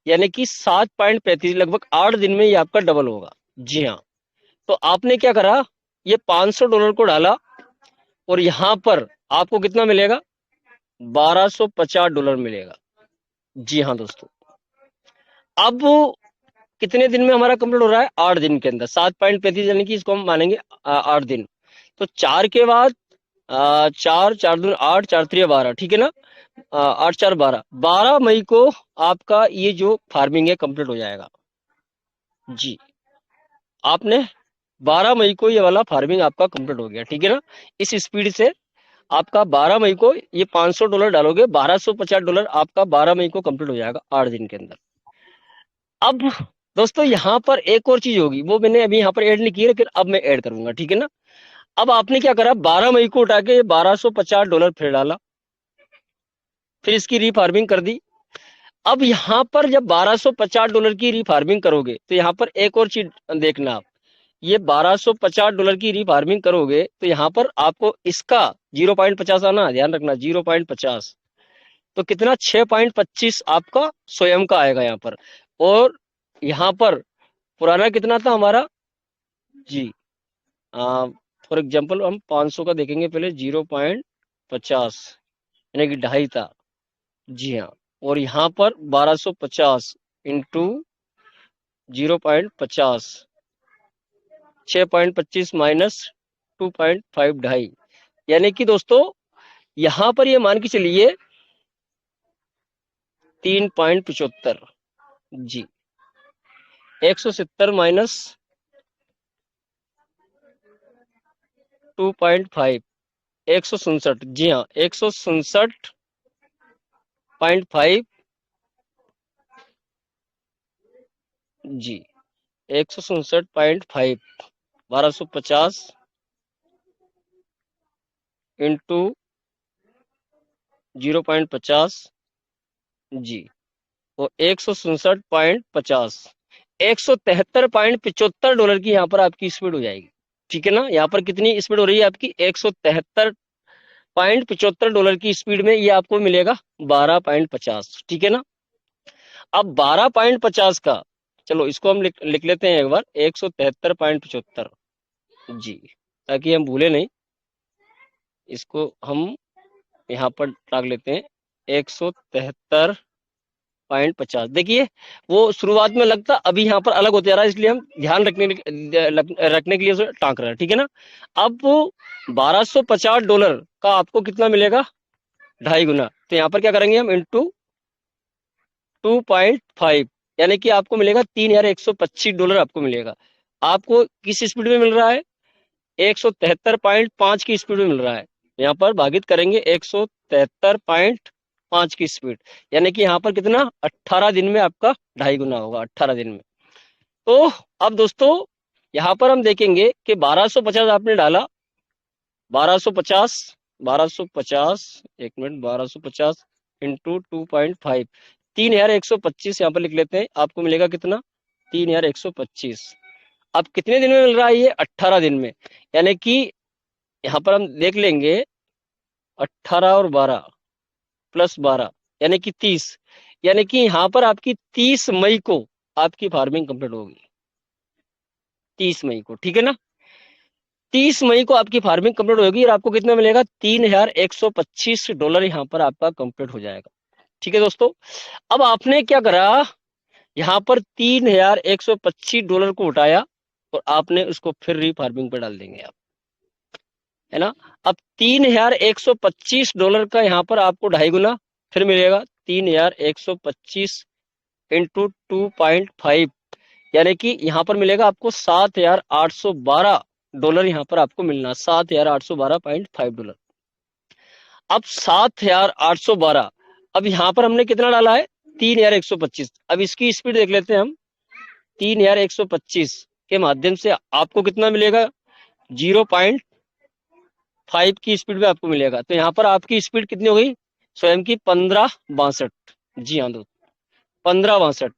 यानी कि 7.35, लगभग 8 दिन में ये आपका डबल होगा। जी हाँ, तो आपने क्या करा, ये $500 को डाला और यहाँ पर आपको कितना मिलेगा, $1250 मिलेगा। जी हाँ दोस्तों, अब कितने दिन में हमारा कंप्लीट हो रहा है, 8 दिन के अंदर 7.35, यानी कि इसको हम मानेंगे 8 दिन। तो 4 के बाद 4, 4 दूनी 8, 4 3 12, ठीक है ना। 8 4 12, 12 मई को आपका ये जो फार्मिंग है कंप्लीट हो जाएगा जी। आपने 12 मई को ये वाला फार्मिंग आपका कंप्लीट हो गया, ठीक है ना। इस स्पीड से आपका 12 मई को ये $500 डालोगे, $1250 आपका 12 मई को कंप्लीट हो जाएगा 8 दिन के अंदर। अब दोस्तों यहाँ पर एक और चीज होगी, वो मैंने अभी यहाँ पर ऐड नहीं की, लेकिन अब मैं ऐड करूंगा, ठीक है ना। अब आपने क्या करा, 12 मई को उठा के $1250 फिर डाला, फिर इसकी रीफार्मिंग कर दी। अब यहाँ पर जब $1250 की रीफार्मिंग करोगे तो यहाँ पर एक और चीज देखना आप, ये $1250 की रीफार्मिंग करोगे तो यहाँ पर आपको इसका 0.50 आना, ध्यान रखना 0.50, तो कितना 6.25 आपका स्वयं का आएगा यहाँ पर। और यहाँ पर पुराना कितना था हमारा जी, फॉर एग्जाम्पल हम 500 का देखेंगे पहले, 0.50 यानी कि 2.5 था। जी हाँ, और यहाँ पर 1250 इंटू 0.50, 6.25 माइनस 2.5, 2.5, यानी कि दोस्तों यहाँ पर ये मान के चलिए 3.75 जी। 170 माइनस 2.5, 167, जी हाँ 167.5 जी, 167.5, 1250 इंटू 0.50 जी, वो 167.50, $173.75 की यहाँ पर आपकी स्पीड हो जाएगी, ठीक है ना। यहाँ पर कितनी स्पीड हो रही है आपकी, $173.75 की स्पीड में ये आपको मिलेगा 12.50, ठीक है ना। अब 12.50 का, चलो इसको हम लिख लेते हैं एक बार, 173.75 जी, ताकि हम भूले नहीं। इसको हम यहाँ पर रख लेते हैं 173.50। देखिए वो शुरुआत में लगता, अभी यहाँ पर अलग होते जा रहा है, इसलिए हम ध्यान रखने के लिए उसे टाँक रहे हैं, ठीक है ना। अब $1250 का आपको कितना मिलेगा, 2.5 गुना, तो यहाँ पर क्या करेंगे हम, इंटू 2.5, यानी कि आपको मिलेगा $3125 आपको मिलेगा। आपको किस स्पीड में मिल रहा है, 173.5 की स्पीड में मिल रहा है। यहाँ पर भागित करेंगे 173.5 की स्पीड, यानी कि यहाँ पर कितना, 18 दिन में आपका 2.5 गुना होगा, 18 दिन में। तो अब दोस्तों यहाँ पर हम देखेंगे कि 1250 आपने डाला, 1250, 1250, एक मिनट, 1250 इंटू 2.5, 3125 यहाँ पर लिख लेते हैं, आपको मिलेगा कितना, 3125। अब कितने दिन में मिल रहा है ये, 18 दिन में, यानी कि यहाँ पर हम देख लेंगे 18 और 12 प्लस 12 यानी कि 30, यानी कि यहाँ पर आपकी 30 मई को आपकी फार्मिंग कंप्लीट होगी, 30 मई को, ठीक है ना। 30 मई को आपकी फार्मिंग कंप्लीट होगी और आपको कितना मिलेगा, $3,125 यहाँ पर आपका कंप्लीट हो जाएगा। ठीक है दोस्तों, अब आपने क्या करा, यहाँ पर $3,125 को उठाया और आपने उसको फिर रीफार्मिंग पे डाल देंगे आप, है ना। अब $3,125 का यहाँ पर आपको 2.5 गुना फिर मिलेगा, 3,125 इंटू 2.5, यानी कि यहाँ पर मिलेगा आपको $7,812 यहाँ पर आपको मिलना, $7,812.5। अब 7,812, अब यहाँ पर हमने कितना डाला है, 3,125। अब इसकी स्पीड देख लेते हैं हम, 3,125 के माध्यम से आपको कितना मिलेगा, 0.5 की स्पीड में आपको मिलेगा। तो यहाँ पर आपकी स्पीड कितनी हो गई, स्वयं की 1562। जी हाँ दोस्तों, 1562।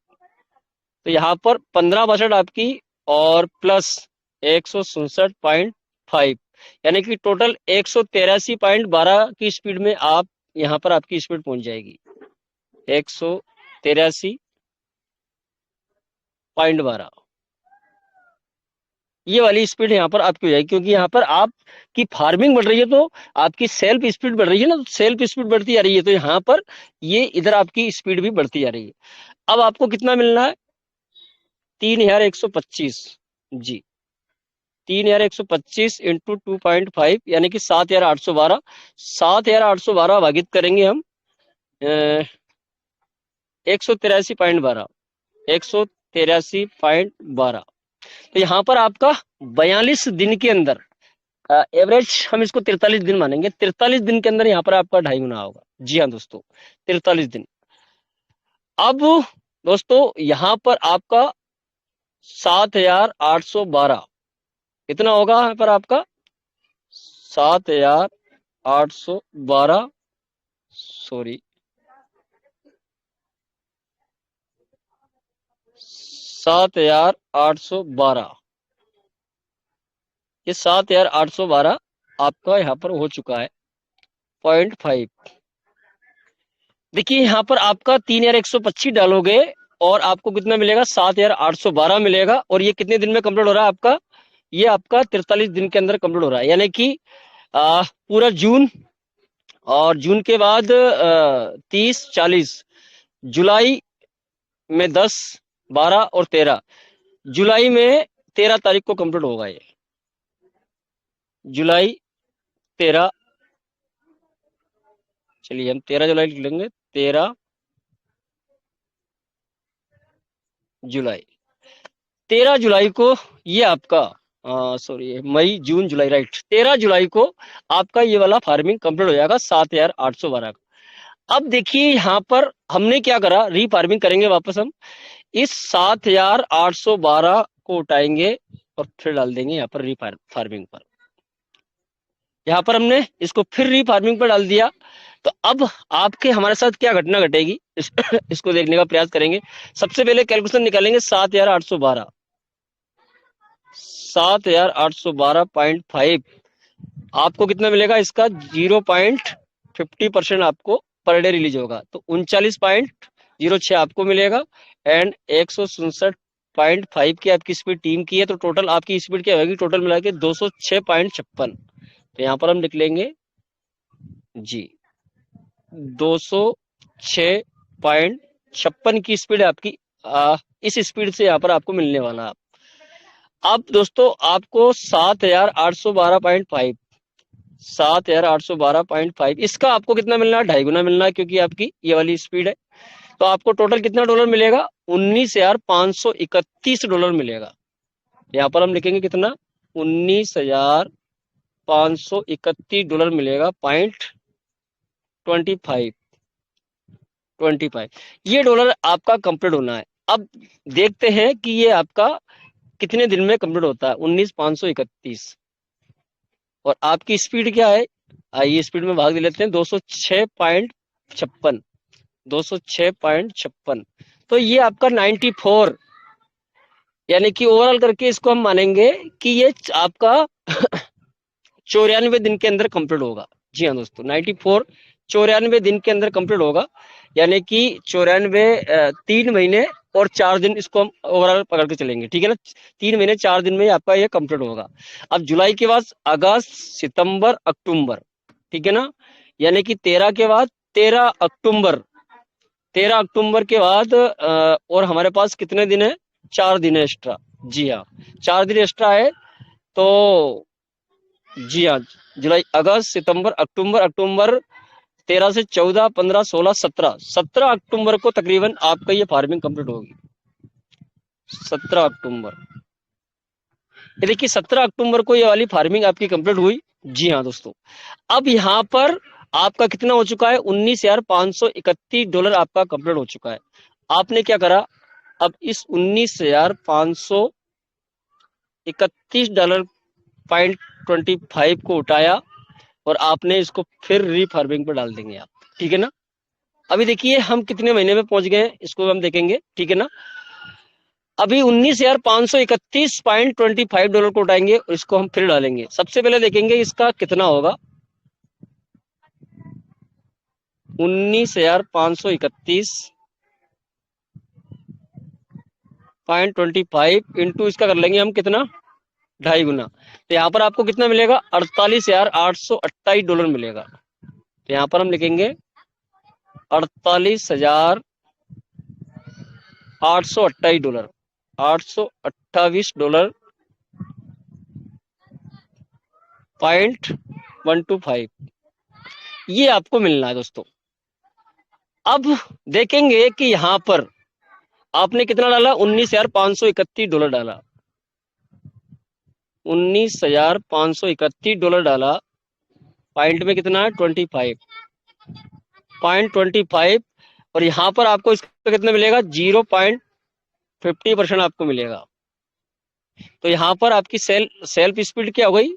तो यहाँ पर 1562 आपकी और प्लस 167.5, यानी कि टोटल 183.12 की स्पीड में आप यहाँ पर आपकी स्पीड पहुंच जाएगी, 183.12 ये वाली स्पीड यहाँ पर आपकी हो जाएगी, क्योंकि यहाँ पर आपकी फार्मिंग बढ़ रही है तो आपकी सेल्फ स्पीड बढ़ रही है ना, तो सेल्फ स्पीड बढ़ती जा रही है, तो यहाँ पर ये इधर आपकी स्पीड भी बढ़ती जा रही है। अब आपको कितना मिलना है, 3,125। जी, 3,125 इंटू 2.5 यानी कि 7,812। 7,812 भागित करेंगे हम 183.12, 183.12। तो यहाँ पर आपका 42 दिन के अंदर, एवरेज हम इसको 43 दिन मानेंगे, 43 दिन के अंदर यहाँ पर आपका 2.5 गुना होगा। जी हाँ दोस्तों, 43 दिन। अब दोस्तों यहाँ पर आपका 7,812 कितना होगा, यहाँ पर आपका 7,812, सॉरी 7,812, ये 7,812 आपका यहाँ पर हो चुका है 0.5। देखिए यहाँ पर आपका 3,125 डालोगे और आपको कितना मिलेगा, 7,812 मिलेगा, और ये कितने दिन में कंप्लीट हो रहा है आपका, ये आपका 43 दिन के अंदर कंप्लीट हो रहा है, यानी कि पूरा जून, और जून के बाद 30, 40, जुलाई में 10, 12 और 13, जुलाई में 13 तारीख को कंप्लीट होगा ये, जुलाई 13, चलिए हम 13 जुलाई लिख लेंगे, 13 जुलाई, 13 जुलाई को ये आपका सॉरी मई जून जुलाई, राइट, 13 जुलाई को आपका ये वाला फार्मिंग कंप्लीट हो जाएगा 7,812 का। अब देखिए यहाँ पर हमने क्या करा, रीफार्मिंग करेंगे वापस हम, इस 7,812 को उठाएंगे और फिर डाल देंगे यहाँ पर रीफार्मिंग पर। यहाँ पर हमने इसको फिर रीफार्मिंग पर डाल दिया, तो अब आपके हमारे साथ क्या घटना घटेगी इसको देखने का प्रयास करेंगे। सबसे पहले कैलकुलेशन निकालेंगे, 7,812, 7,812.5 आपको कितना मिलेगा, इसका 0.50% आपको पर डे रिलीज होगा, तो 39.06 आपको मिलेगा, एंड 167.5 की आपकी स्पीड टीम की है, तो टोटल आपकी स्पीड क्या होगी, टोटल मिला के 206.56। तो यहाँ पर हम लिख लेंगे जी 206.56 की स्पीड आपकी इस स्पीड से यहाँ पर आपको मिलने वाला है। अब दोस्तों आपको 7,812.5, 7,812.5 इसका आपको कितना मिलना है, 2.5 गुना मिलना है, क्योंकि आपकी ये वाली स्पीड है। तो आपको टोटल कितना डॉलर मिलेगा, $19,531 मिलेगा। यहाँ पर हम लिखेंगे कितना, $19,531 मिलेगा, 0.25 ये डॉलर आपका कंप्लीट होना है। अब देखते हैं कि ये आपका कितने दिन में कंप्लीट होता है, 19,531, और आपकी स्पीड क्या है, आइए स्पीड में भाग दे लेते हैं, 206.56, 206.56, तो ये आपका 94, यानी कि ओवरऑल करके इसको हम मानेंगे कि ये आपका 94 दिन के अंदर कंप्लीट होगा। जी हाँ दोस्तों, 94 दिन के अंदर कंप्लीट होगा, यानी कि 94 3 महीने और 4 दिन इसको हम ओवरऑल पकड़ के चलेंगे, ठीक है ना। 3 महीने 4 दिन में आपका ये कंप्लीट होगा। अब जुलाई के बाद अगस्त, सितंबर, अक्टूबर, ठीक है ना, यानी कि 13 के बाद 13 अक्टूबर, 13 अक्टूबर के बाद और हमारे पास कितने दिन है, 4 दिन है एक्स्ट्रा। जी हाँ, 4 दिन एक्स्ट्रा है। तो जी हाँ, जुलाई, अगस्त, सितंबर, अक्टूबर, अक्टूबर 13 से 14, 15, 16, 17 अक्टूबर को तकरीबन आपका ये फार्मिंग कंप्लीट होगी। 17 अक्टूबर, ये देखिए 17 अक्टूबर को ये वाली फार्मिंग आपकी कंप्लीट हुई। जी हाँ दोस्तों, अब यहाँ पर आपका कितना हो चुका है, $19,531 आपका कंप्लीट हो चुका है। आपने क्या करा, अब इस $19,531.25 को उठाया और आपने इसको फिर रीफार्मिंग पर डाल देंगे आप, ठीक है ना। अभी देखिए हम कितने महीने में पहुंच गए हैं, इसको हम देखेंगे, ठीक है ना। अभी $19,531.25 को उठाएंगे और इसको हम फिर डालेंगे। सबसे पहले देखेंगे इसका कितना होगा, 19,531.25 इंटू इसका कर लेंगे हम कितना, 2.5 गुना। तो यहाँ पर आपको कितना मिलेगा, $48,828 मिलेगा। तो यहाँ पर हम लिखेंगे $48,828, $828.125 ये आपको मिलना है दोस्तों। अब देखेंगे कि यहां पर आपने कितना डाला, $19,531 डाला, $19,531 डाला, पॉइंट में कितना है 25.25, और यहां पर आपको इसका कितना मिलेगा, 0.50% आपको मिलेगा। तो यहां पर आपकी सेल्फ स्पीड क्या हो गई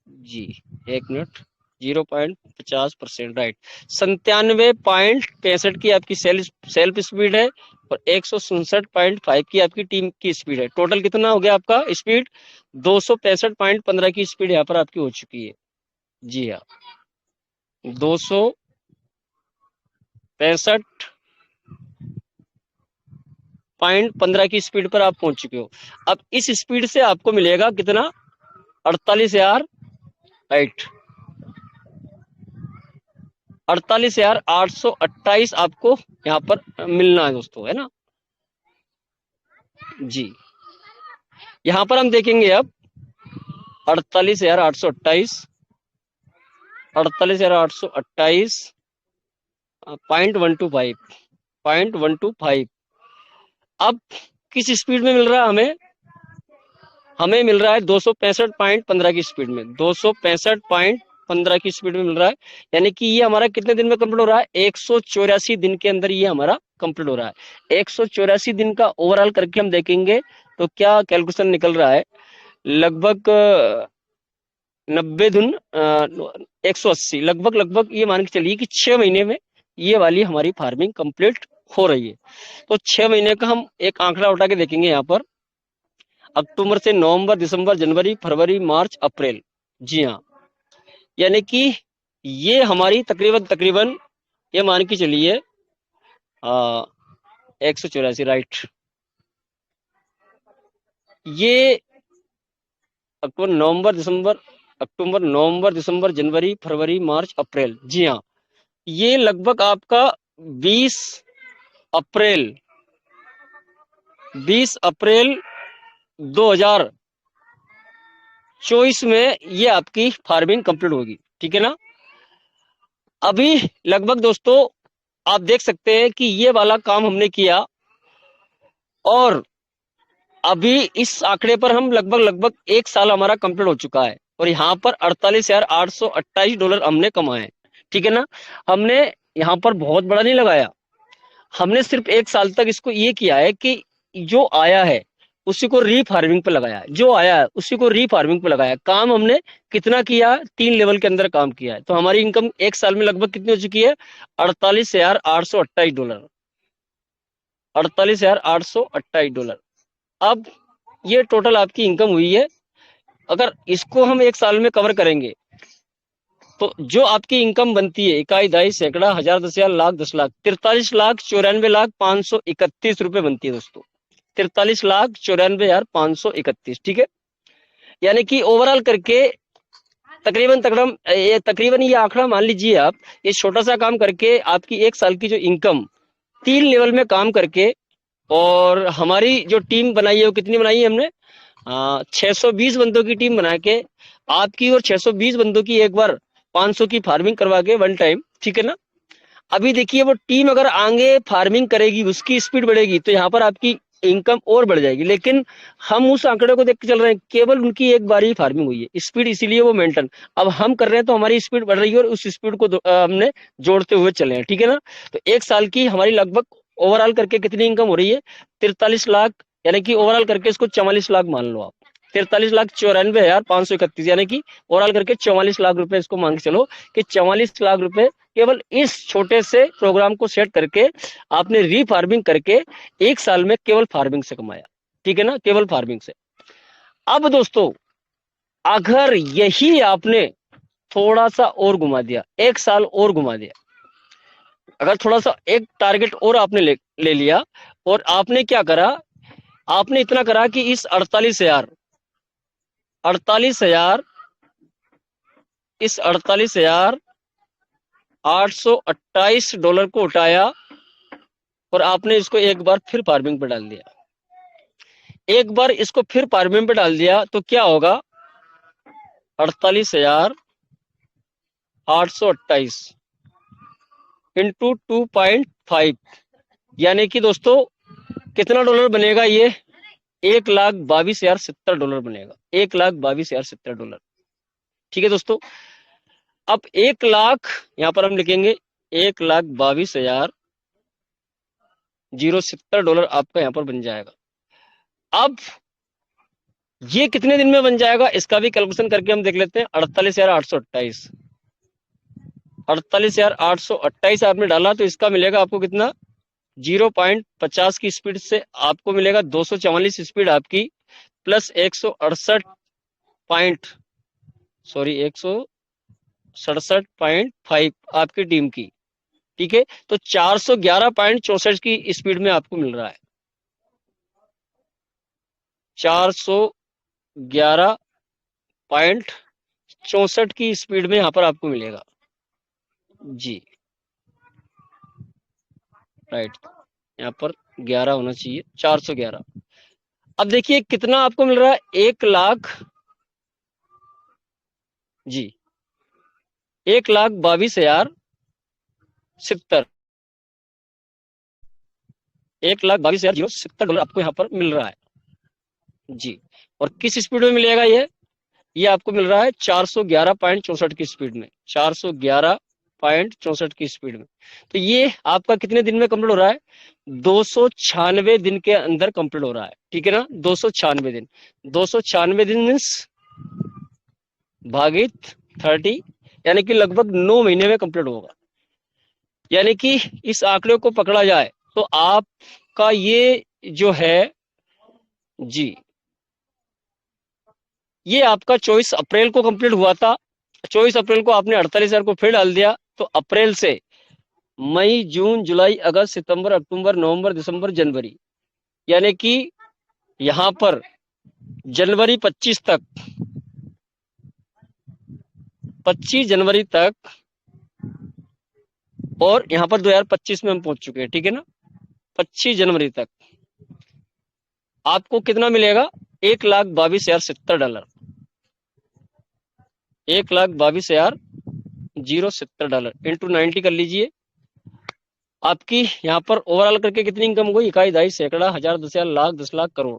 जी, 1 मिनट, 0.50%, राइट। 97.65 की आपकी सेल्फ स्पीड है और 167.5 की आपकी टीम की स्पीड है। टोटल कितना हो गया आपका स्पीड, 265.15 की स्पीड यहाँ पर आपकी हो चुकी है। जी हाँ, 265.15 की स्पीड पर आप पहुंच चुके हो। अब इस स्पीड से आपको मिलेगा कितना, 48,000, राइट, 48,828 आपको यहाँ पर मिलना है दोस्तों, है ना जी। यहाँ पर हम देखेंगे अब 48,828, 48,828.125, अब किस स्पीड में मिल रहा है हमें, हमें मिल रहा है 265.15 की स्पीड में, 265.15 की स्पीड में मिल रहा है। यानी कि ये हमारा कितने दिन में कंप्लीट हो रहा है, 184 दिन के अंदर ये हमारा कंप्लीट हो रहा है। 184 दिन का ओवरऑल करके हम देखेंगे तो क्या कैलकुलेशन निकल रहा है, लगभग 90 दून 180, लगभग ये मान के चलिए कि 6 महीने में ये वाली हमारी फार्मिंग कंप्लीट हो रही है। तो 6 महीने का हम एक आंकड़ा उठा के देखेंगे यहाँ पर, अक्टूबर से नवंबर, दिसंबर, जनवरी, फरवरी, मार्च, अप्रैल। जी हाँ, यानी कि ये हमारी तकरीबन ये मान के चलिए 184, राइट। ये अक्टूबर, नवंबर, दिसंबर, जनवरी, फरवरी, मार्च, अप्रैल। जी हाँ, ये लगभग आपका 20 अप्रैल 2024 में ये आपकी फार्मिंग कंप्लीट होगी, ठीक है ना। अभी लगभग दोस्तों आप देख सकते हैं कि ये वाला काम हमने किया और अभी इस आंकड़े पर हम लगभग 1 साल हमारा कंप्लीट हो चुका है और यहाँ पर $48,828 हमने कमाए, ठीक है ना। हमने यहाँ पर बहुत बड़ा नहीं लगाया, हमने सिर्फ 1 साल तक इसको ये किया है कि जो आया है उसी को रीफार्मिंग पे लगाया है, जो आया है उसी को रीफार्मिंग पे लगाया है। काम हमने कितना किया, 3 लेवल के अंदर काम किया है। तो हमारी इनकम 1 साल में लगभग कितनी हो चुकी है, $48,828, $48,828। अब ये टोटल आपकी इनकम हुई है। अगर इसको हम 1 साल में कवर करेंगे तो जो आपकी इनकम बनती है इकाई, दहाई, सैकड़ा, हजार, 10,000, लाख, 10 लाख, 43,94,531 रुपए बनती है दोस्तों। 43,94,531, ठीक है। यानी कि ओवरऑल करके तकरीबन ये आंकड़ा मान लीजिए आप, ये छोटा सा काम करके आपकी एक साल की जो इनकम 3 लेवल में काम करके, और हमारी जो टीम बनाई है वो कितनी बनाई है हमने, 620 बंदों की टीम बना के आपकी, और 620 बंदों की एक बार 500 की फार्मिंग करवा के वन टाइम, ठीक है ना। अभी देखिए वो टीम अगर आगे फार्मिंग करेगी, उसकी स्पीड बढ़ेगी, तो यहाँ पर आपकी इनकम और बढ़ जाएगी। लेकिन हम उस आंकड़े को देख के चल रहे हैं, केवल उनकी एक बार ही फार्मिंग हुई है, स्पीड इसीलिए वो मेंटेन। अब हम कर रहे हैं तो हमारी स्पीड बढ़ रही है, और उस स्पीड को हमने जोड़ते हुए चले हैं, ठीक है ना। तो एक साल की हमारी लगभग ओवरऑल करके कितनी इनकम हो रही है, 43 लाख, यानी कि ओवरऑल करके इसको 44 लाख मान लो आप। 43,94,531, यानी कि ओवरऑल करके 44 लाख रुपए इसको मान के चलो कि 44 लाख रुपए केवल इस छोटे से प्रोग्राम को सेट करके आपने रीफार्मिंग करके एक साल में केवल फार्मिंग से कमाया, ठीक है ना, केवल फार्मिंग से। अब दोस्तों अगर यही आपने थोड़ा सा और घुमा दिया, एक साल और घुमा दिया, अगर थोड़ा सा एक टारगेट और आपने ले लिया, और आपने क्या करा, आपने इतना करा कि इस 48,000 इस 48,828 डॉलर को उठाया, और आपने इसको एक बार फिर फार्मिंग पे डाल दिया। एक बार इसको फिर फार्मिंग पे डाल दिया तो क्या होगा, 48,828 इंटू 2.5, यानी कि दोस्तों कितना डॉलर बनेगा ये, 1,22,070 डॉलर बनेगा, 1,22,070 डॉलर, ठीक है दोस्तों। अब 1 लाख यहां पर हम लिखेंगे, 1,22,070 डॉलर आपका यहां पर बन जाएगा। अब ये कितने दिन में बन जाएगा, इसका भी कैलकुलेशन करके हम देख लेते हैं। 48,828 आपने डाला तो इसका मिलेगा आपको कितना, 0.50 की स्पीड से आपको मिलेगा 244 स्पीड आपकी, प्लस 167.5 आपकी टीम की, ठीक है। तो 411.64 की स्पीड में आपको मिल रहा है, 411.64 की स्पीड में यहां पर आपको मिलेगा जी, राइट। यहाँ पर 11 होना चाहिए, 411। अब देखिए कितना आपको मिल रहा है, 1 लाख जी, 1,22,070, 1,22,070 डॉलर आपको यहाँ पर मिल रहा है जी। और किस स्पीड में मिलेगा ये आपको मिल रहा है 411.64 की स्पीड में, 411.64 की स्पीड में। तो ये आपका कितने दिन में कंप्लीट हो रहा है, 296 दिन के अंदर कंप्लीट हो रहा है, ठीक है ना। 296 दिन, 296 दिन मीन्स भागित 30, यानी कि लगभग 9 महीने में कंप्लीट होगा। यानी कि इस आंकड़े को पकड़ा जाए तो आपका ये जो है जी, ये आपका 24 अप्रैल को कंप्लीट हुआ था। 24 अप्रैल को आपने 48,000 को फिर डाल दिया, तो अप्रैल से मई, जून, जुलाई, अगस्त, सितंबर, अक्टूबर, नवंबर, दिसंबर, जनवरी, यानी कि यहां पर जनवरी 25 तक, 25 जनवरी तक, और यहां पर 2025 में हम पहुंच चुके हैं, ठीक है ना। 25 जनवरी तक आपको कितना मिलेगा, 1,22,070 डॉलर, 1,22,070 डॉलर इंटू 90 कर लीजिए। आपकी यहाँ पर ओवरऑल करके कितनी इनकम हुई, इकाई, दहाई, सैकड़ा, हजार, 10,000, लाख, 10 लाख, करोड़।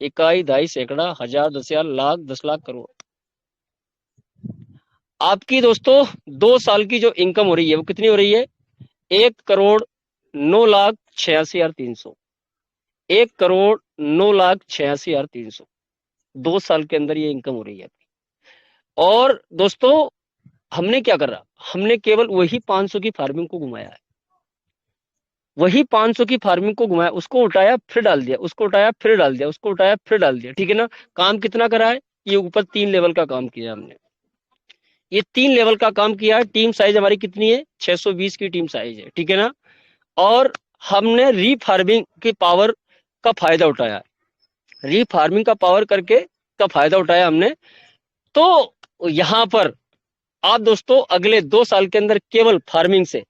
इकाई, दहाई, सैकड़ा, हजार, 10,000, लाख, 10 लाख, करोड़। आपकी दोस्तों 2 साल की जो इनकम हो रही है वो कितनी हो रही है, 1,09,86,300, 1,09,86,300, 2 साल के अंदर ये इनकम हो रही है। और दोस्तों हमने क्या करा, हमने केवल वही 500 की फार्मिंग को घुमाया है, वही 500 की फार्मिंग को घुमाया, उसको उठाया फिर डाल दिया, उसको उठाया फिर डाल दिया, उसको उठाया फिर डाल दिया, ठीक है ना। काम कितना करा है, ये ऊपर 3 लेवल का काम किया हमने। ये 3 लेवल का काम किया है। टीम साइज हमारी कितनी है? 620 की टीम साइज है, ठीक है ना। और हमने रीफार्मिंग की पावर का फायदा उठाया, रीफार्मिंग का पावर करके का फायदा उठाया हमने। तो यहाँ पर आप दोस्तों अगले 2 साल के अंदर केवल फार्मिंग से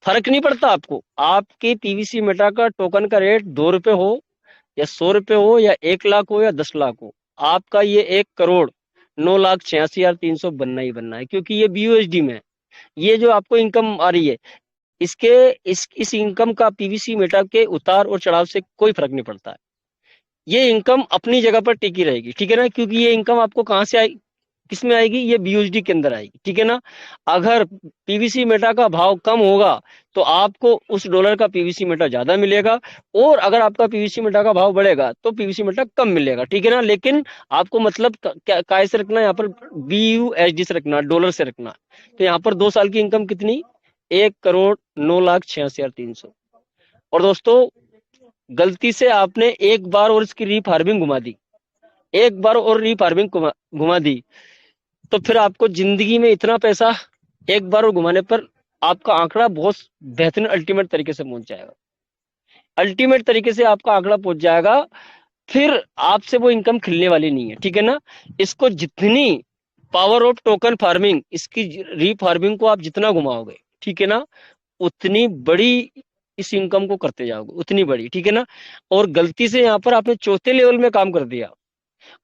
फर्क नहीं पड़ता आपको, आपकी पीवीसी मेटा का टोकन का रेट 2 रुपए हो या 100 रुपए हो या 1 लाख हो या 10 लाख हो, आपका ये 1,09,86,300 बनना ही बनना है, क्योंकि ये BUSD में है। ये जो आपको इनकम आ रही है, इसके इस इनकम का पीवीसी मेटा के उतार और चढ़ाव से कोई फर्क नहीं पड़ता है। ये इनकम अपनी जगह पर टिकी रहेगी, ठीक है ना, क्योंकि ये इनकम आपको कहां से आएगी, किसमें आएगी? ये BUSD के अंदर आएगी, ठीक है ना। अगर पीवीसी मेटा का भाव कम होगा तो आपको उस डॉलर का पीवीसी मेटा ज्यादा मिलेगा, और अगर आपका पीवीसी मेटा का भाव बढ़ेगा तो पीवीसी मेटा कम मिलेगा, ठीक है ना। लेकिन आपको मतलब काय से रखना है, यहाँ पर BUSD से रखना, डॉलर से रखना। तो यहाँ पर 2 साल की इनकम कितनी? 1,09,86,300। और दोस्तों गलती से आपने एक बार और इसकी रीफार्मिंग घुमा दी, एक बार और रीफार्मिंग घुमा दी, तो फिर आपको जिंदगी में इतना पैसा एक बार और घुमाने पर आपका आंकड़ा बहुत बेहतरीन अल्टीमेट तरीके से पहुंच जाएगा, अल्टीमेट तरीके से आपका आंकड़ा पहुंच जाएगा। फिर आपसे वो इनकम खिलने वाली नहीं है, ठीक है ना। इसको जितनी पावर ऑफ टोकन फार्मिंग, इसकी रीफार्मिंग को आप जितना घुमाओगे, ठीक है ना, उतनी बड़ी इस इनकम को करते जाओगे, उतनी बड़ी, ठीक है ना। और गलती से यहाँ पर आपने चौथे लेवल में काम कर दिया,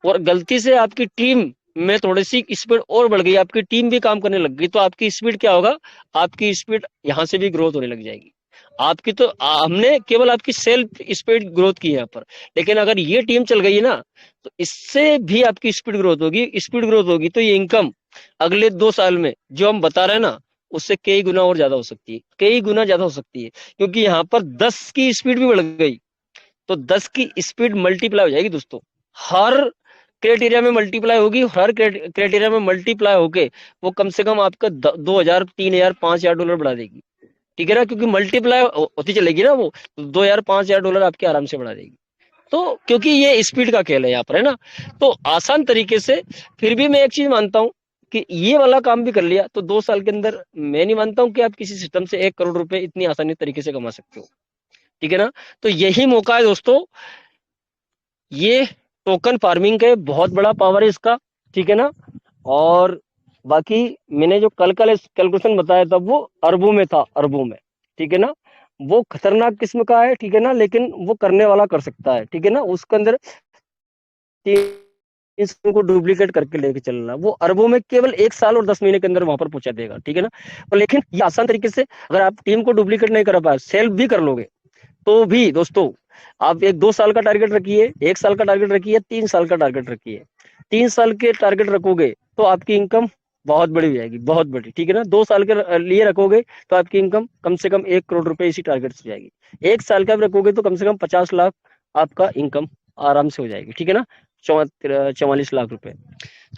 और गलती से आपकी टीम में थोड़ी सी स्पीड और बढ़ गई, आपकी टीम भी काम करने लग गई, तो आपकी स्पीड क्या होगा? आपकी स्पीड यहाँ से भी ग्रोथ होने लग जाएगी आपकी। तो हमने केवल आपकी सेल्फ स्पीड ग्रोथ की है यहाँ पर, लेकिन अगर ये टीम चल गई ना तो इससे भी आपकी स्पीड ग्रोथ होगी, स्पीड ग्रोथ होगी, तो ये इनकम अगले 2 साल में जो हम बता रहे हैं ना, उससे कई गुना और ज्यादा हो सकती है, कई गुना ज्यादा हो सकती है, क्योंकि यहाँ पर 10 की स्पीड भी बढ़ गई तो 10 की स्पीड मल्टीप्लाई हो जाएगी दोस्तों। हर क्राइटेरिया में मल्टीप्लाई होगी, हर क्राइटेरिया में मल्टीप्लाई होके वो कम से कम आपका 2,000, 3,000, 5,000 डॉलर बढ़ा देगी, ठीक है ना, क्योंकि मल्टीप्लाई होती चलेगी ना वो, 2,000, 5,000 डॉलर आपके आराम से बढ़ा देगी। तो क्योंकि ये स्पीड का खेल है यहाँ पर, है ना, तो आसान तरीके से। फिर भी मैं एक चीज मानता हूँ कि ये वाला काम भी कर लिया तो 2 साल के अंदर मैं नहीं मानता हूँ कि आप किसी सिस्टम से 1 करोड़ रुपए इतनी आसानी तरीके से कमा सकते हो, ठीक है ना। तो यही मौका है दोस्तों, ये टोकन फार्मिंग का बहुत बड़ा पावर है इसका, ठीक है ना। और बाकी मैंने जो कल कैलकुलेशन बताया था वो अरबों में था, अरबों में, ठीक है ना। वो खतरनाक किस्म का है, ठीक है ना, लेकिन वो करने वाला कर सकता है, ठीक है ना। उसके अंदर इसको डुप्लीकेट करके लेके चलना, वो अरबों में केवल 1 साल और 10 महीने के अंदर वहां पर पहुंचा देगा, ठीक है ना। और लेकिन ये आसान तरीके से अगर आप टीम को डुप्लीकेट नहीं कर पाए, सेल्फ भी कर लोगे, तो भी दोस्तों आप 1-2 साल का टारगेट रखिए, 1 साल का टारगेट रखिए, 3 साल का टारगेट रखिए। 3 साल के टारगेट रखोगे तो आपकी इनकम बहुत बड़ी हो जाएगी, बहुत बड़ी, ठीक है ना। 2 साल के लिए रखोगे तो आपकी इनकम कम से कम 1 करोड़ रुपए इसी टारगेट से जाएगी। 1 साल का रखोगे तो कम से कम 50 लाख आपका इनकम आराम से हो जाएगी, ठीक है ना, 44 लाख रुपए।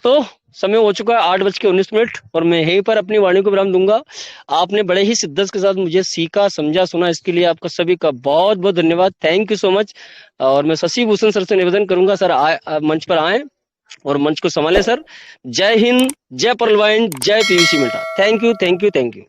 तो समय हो चुका है 8:19 और मैं यहीं पर अपनी वाणी को विराम दूंगा। आपने बड़े ही शिद्दत के साथ मुझे सीखा, समझा, सुना, इसके लिए आपका सभी का बहुत बहुत धन्यवाद, थैंक यू सो मच। और मैं शशि भूषण सर से निवेदन करूंगा, सर मंच पर आए और मंच को संभालें सर। जय हिंद, जय पर्लवाइन, जय PVC Meta. Thank you, thank you, thank you.